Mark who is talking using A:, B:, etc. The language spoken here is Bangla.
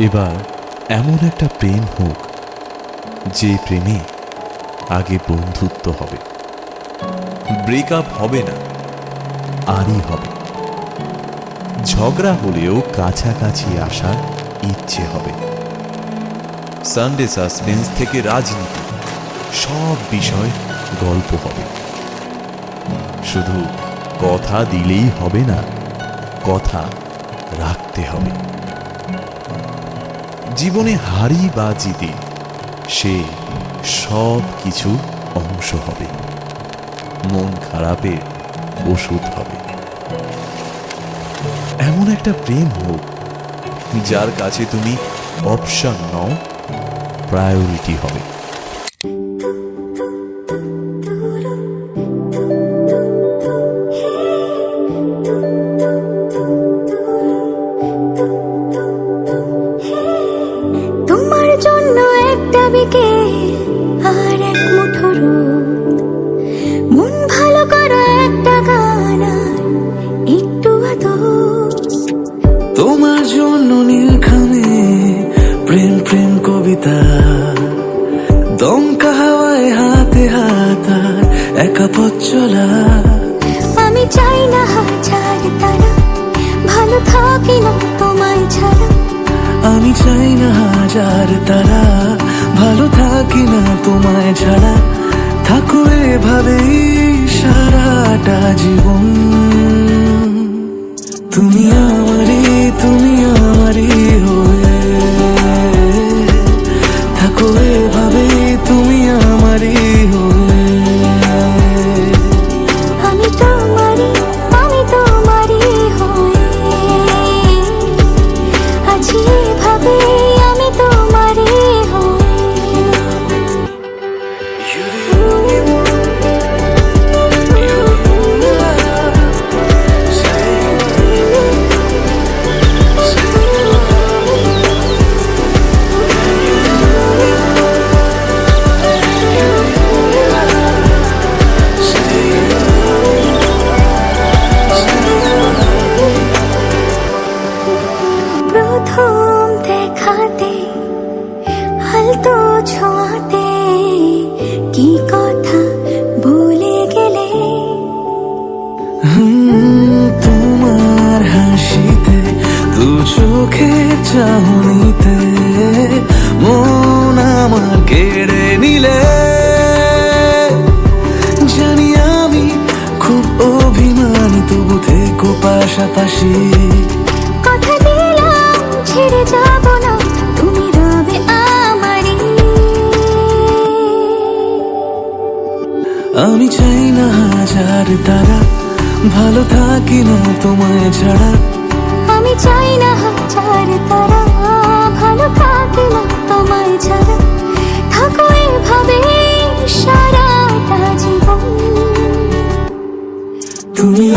A: এবার এমন একটা প্রেম হোক যে প্রেমে আগে বন্ধুত্ব হবে, ব্রেকআপ হবে না, আরই হবে। ঝগড়া হলেও কাছাকাছি আসার ইচ্ছে হবে। সানডে সাসপেন্স থেকে রাজনীতি, সব বিষয় গল্প হবে। শুধু কথা দিলেই হবে না, কথা রাখতে হবে। জীবনে হারি বা জিতে সে সব কিছু অংশ হবে, মন খারাপের ওষুধ হবে। এমন একটা প্রেম হোক যার কাছে তুমি অপশন নও, প্রায়োরিটি হবে।
B: তোমার জন্য একটা বিকেল আর এক মুঠো রোদ, মন ভালো করো একটা গান আর একটু আদর।
C: তোমার জন্য নীলখামে প্রেম প্রেম কবিতা, দমকা হাওয়ায় হাতে হাত আর একা পথ চলা।
B: আমি চাই না হাজার তারা, ভালো থাকি না তোমায় ছাড়া।
C: আমি চাই না হাজার তারা, ভালো থাকি না তোমায় ছাড়া। থাকো এভাবেই সারাটা জীবন। তুমি আমারই হয়ে থাকো এভাবেই, তুমি আমারই হয়ে।
B: আমি তোমারই হয়ে আছি এভাবে, আমি তোমারই হয়ে। প্রথম দেখাতে হালতো ছোঁয়াতে কি কথা ভুলে গেলে।
C: তোমার হাসিতে, দু চোখে চাহনিতে মন আমার কেড়ে নিলে। জানি আমি খুব অভিমানী, তবু থেকো পাশাপাশি।
B: কথা দিলাম ছেড়ে যাব না, তুমি রবে আমারই।
C: আমি চাই না হাজার তারা, ভালো থাকি না তোমায় ছাড়া।
B: আমি চাই না হাজার তারা, ভালো থাকি না তোমায় ছাড়া। থাকো এভাবে সারাটা জীবন।
C: তুমি